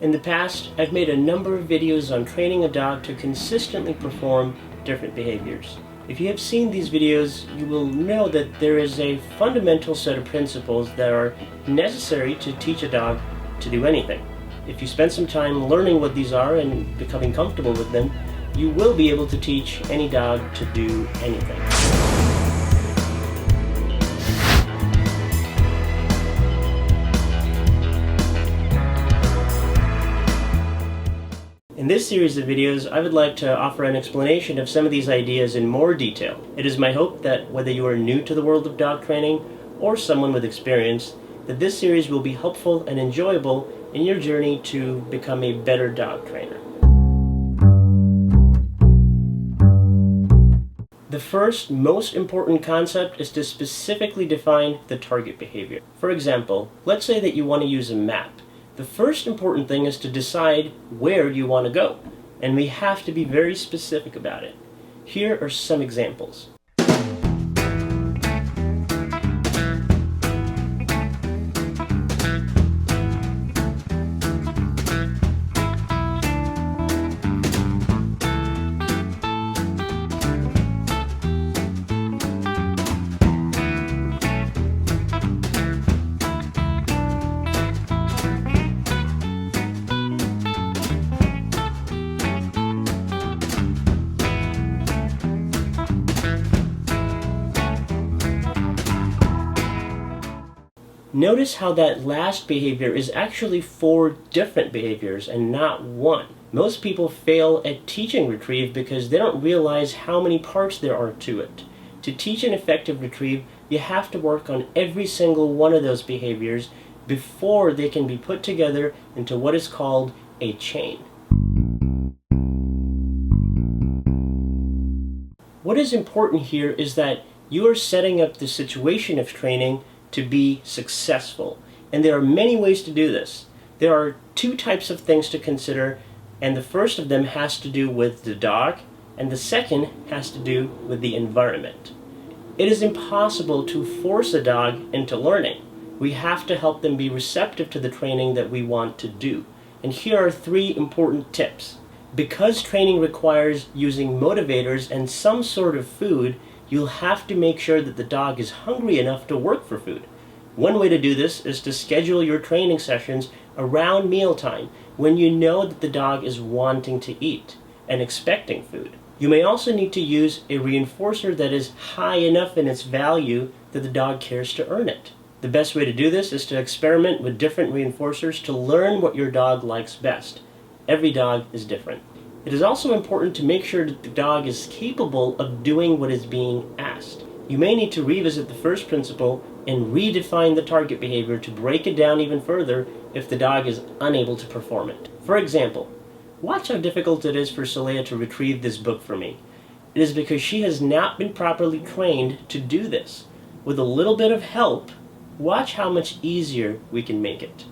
In the past, I've made a number of videos on training a dog to consistently perform different behaviors. If you have seen these videos, you will know that there is a fundamental set of principles that are necessary to teach a dog to do anything. If you spend some time learning what these are and becoming comfortable with them, you will be able to teach any dog to do anything. In this series of videos, I would like to offer an explanation of some of these ideas in more detail. It is my hope that whether you are new to the world of dog training or someone with experience, that this series will be helpful and enjoyable in your journey to become a better dog trainer. The first, most important concept is to specifically define the target behavior. For example, let's say that you want to use a map. The first important thing is to decide where you want to go, and we have to be very specific about it. Here are some examples. Notice how that last behavior is actually 4 different behaviors and not one. Most people fail at teaching retrieve because they don't realize how many parts there are to it. To teach an effective retrieve, you have to work on every single one of those behaviors before they can be put together into what is called a chain. What is important here is that you are setting up the situation of training to be successful. And there are many ways to do this. There are 2 types of things to consider, and the first of them has to do with the dog, and the second has to do with the environment. It is impossible to force a dog into learning. We have to help them be receptive to the training that we want to do. And here are 3 important tips. Because training requires using motivators and some sort of food, you'll have to make sure that the dog is hungry enough to work for food. One way to do this is to schedule your training sessions around mealtime when you know that the dog is wanting to eat and expecting food. You may also need to use a reinforcer that is high enough in its value that the dog cares to earn it. The best way to do this is to experiment with different reinforcers to learn what your dog likes best. Every dog is different. It is also important to make sure that the dog is capable of doing what is being asked. You may need to revisit the first principle and redefine the target behavior to break it down even further if the dog is unable to perform it. For example, watch how difficult it is for Saleha to retrieve this book for me. It is because she has not been properly trained to do this. With a little bit of help, watch how much easier we can make it.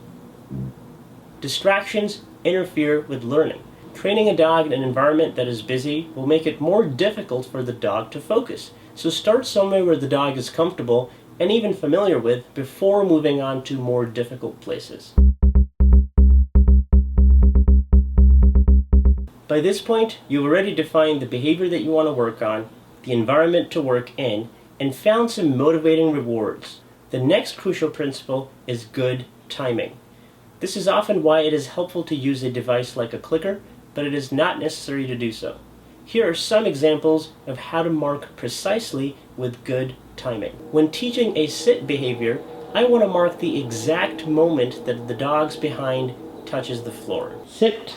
Distractions interfere with learning. Training a dog in an environment that is busy will make it more difficult for the dog to focus. So start somewhere where the dog is comfortable and even familiar with before moving on to more difficult places. By this point, you've already defined the behavior that you want to work on, the environment to work in, and found some motivating rewards. The next crucial principle is good timing. This is often why it is helpful to use a device like a clicker, but it is not necessary to do so. Here are some examples of how to mark precisely with good timing. When teaching a sit behavior, I want to mark the exact moment that the dog's behind touches the floor. Sit.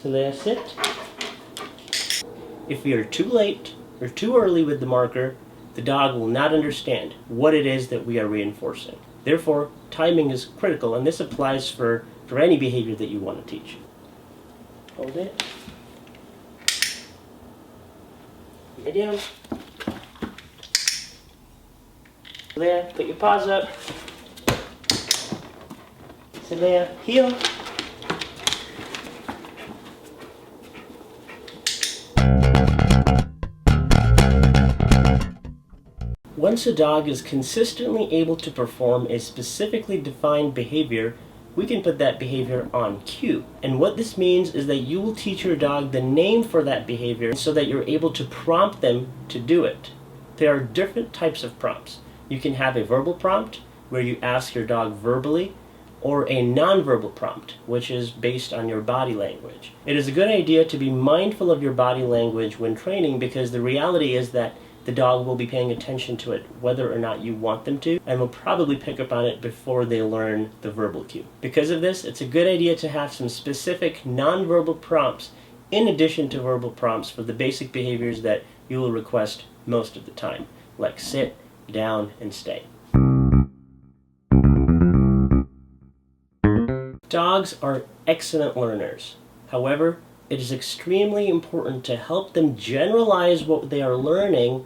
So there, sit. If we are too late or too early with the marker, the dog will not understand what it is that we are reinforcing. Therefore, timing is critical, and this applies for any behavior that you want to teach. Hold it. Lay down. There, put your paws up. Sit there, heel. Once a dog is consistently able to perform a specifically defined behavior, we can put that behavior on cue. And what this means is that you will teach your dog the name for that behavior so that you're able to prompt them to do it. There are different types of prompts. You can have a verbal prompt, where you ask your dog verbally, or a nonverbal prompt, which is based on your body language. It is a good idea to be mindful of your body language when training, because the reality is that the dog will be paying attention to it whether or not you want them to, and will probably pick up on it before they learn the verbal cue. Because of this, it's a good idea to have some specific nonverbal prompts in addition to verbal prompts for the basic behaviors that you will request most of the time, like sit, down, and stay. Dogs are excellent learners. However, it is extremely important to help them generalize what they are learning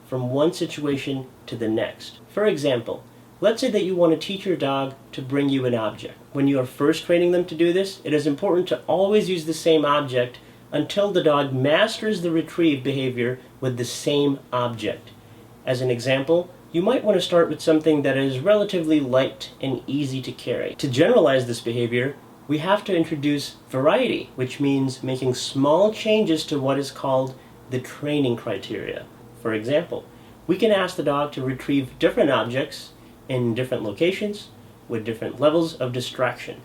from one situation to the next. For example, let's say that you want to teach your dog to bring you an object. When you are first training them to do this, it is important to always use the same object until the dog masters the retrieve behavior with the same object. As an example, you might want to start with something that is relatively light and easy to carry. To generalize this behavior, we have to introduce variety, which means making small changes to what is called the training criteria. For example, we can ask the dog to retrieve different objects in different locations with different levels of distraction.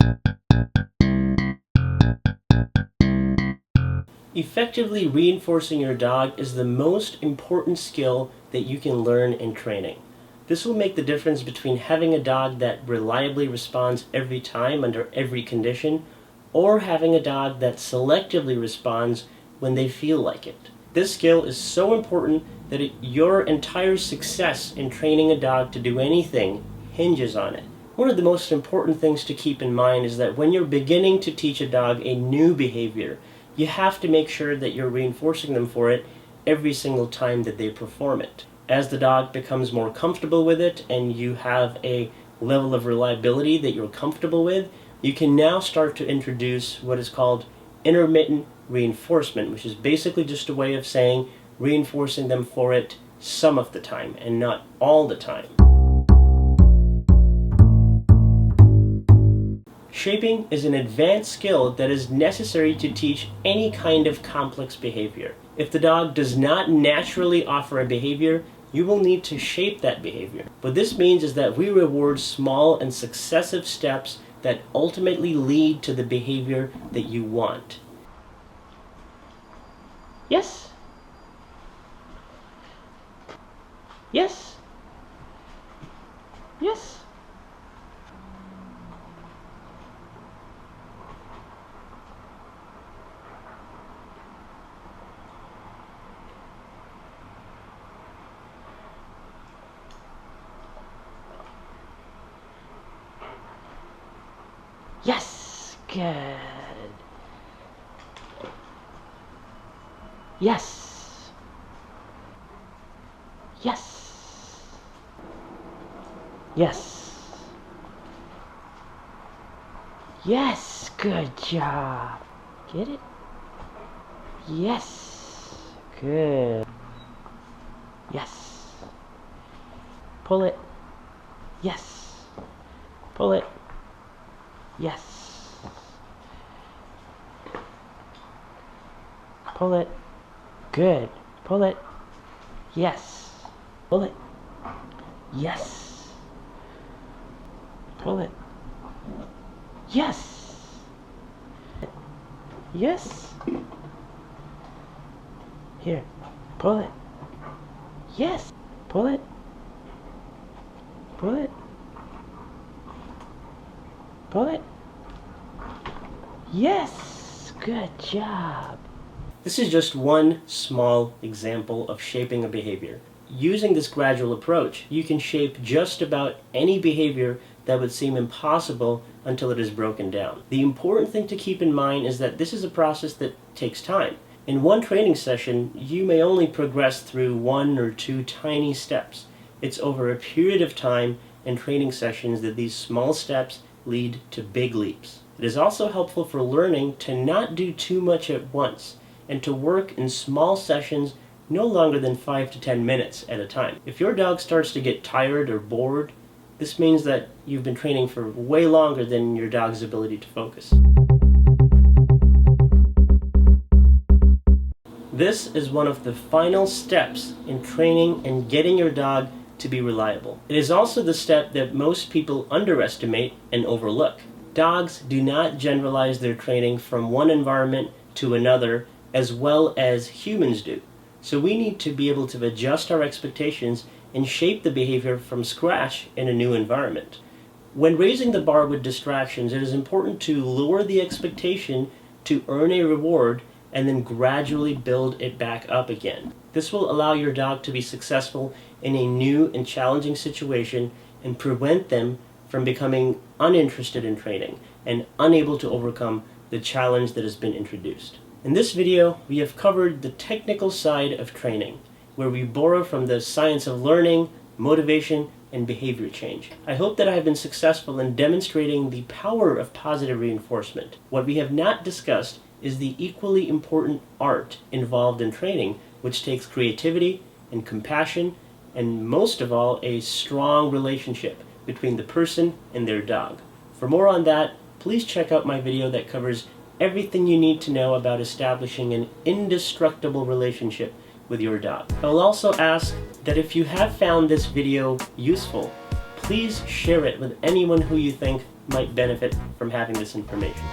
Effectively reinforcing your dog is the most important skill that you can learn in training. This will make the difference between having a dog that reliably responds every time under every condition, or having a dog that selectively responds when they feel like it. This skill is so important that your entire success in training a dog to do anything hinges on it. One of the most important things to keep in mind is that when you're beginning to teach a dog a new behavior, you have to make sure that you're reinforcing them for it every single time that they perform it. As the dog becomes more comfortable with it and you have a level of reliability that you're comfortable with, you can now start to introduce what is called intermittent reinforcement, which is basically just a way of saying reinforcing them for it some of the time and not all the time. Shaping is an advanced skill that is necessary to teach any kind of complex behavior. If the dog does not naturally offer a behavior, you will need to shape that behavior. What this means is that we reward small and successive steps that ultimately lead to the behavior that you want. Yes. Yes. Yes. Yes. Good. Yes. Yes. Yes. Yes. Good job. Get it? Yes. Good. Yes. Pull it. Yes. Pull it. Yes. Pull it. Good. Pull it. Yes. Pull it. Yes. Pull it. Yes. Yes. Here. Pull it. Yes. Pull it. Pull it. Pull it. Yes. Good job. This is just one small example of shaping a behavior. Using this gradual approach, you can shape just about any behavior that would seem impossible until it is broken down. The important thing to keep in mind is that this is a process that takes time. In one training session, you may only progress through 1 or 2 tiny steps. It's over a period of time and training sessions that these small steps lead to big leaps. It is also helpful for learning to not do too much at once and to work in small sessions no longer than 5 to 10 minutes at a time. If your dog starts to get tired or bored, this means that you've been training for way longer than your dog's ability to focus. This is one of the final steps in training and getting your dog to be reliable. It is also the step that most people underestimate and overlook. Dogs do not generalize their training from one environment to another as well as humans do. So we need to be able to adjust our expectations and shape the behavior from scratch in a new environment. When raising the bar with distractions, it is important to lower the expectation to earn a reward and then gradually build it back up again. This will allow your dog to be successful in a new and challenging situation and prevent them from becoming uninterested in training and unable to overcome the challenge that has been introduced. In this video, we have covered the technical side of training, where we borrow from the science of learning, motivation, and behavior change. I hope that I have been successful in demonstrating the power of positive reinforcement. What we have not discussed is the equally important art involved in training, which takes creativity and compassion, and most of all, a strong relationship between the person and their dog. For more on that, please check out my video that covers everything you need to know about establishing an indestructible relationship with your dog. I will also ask that if you have found this video useful, please share it with anyone who you think might benefit from having this information.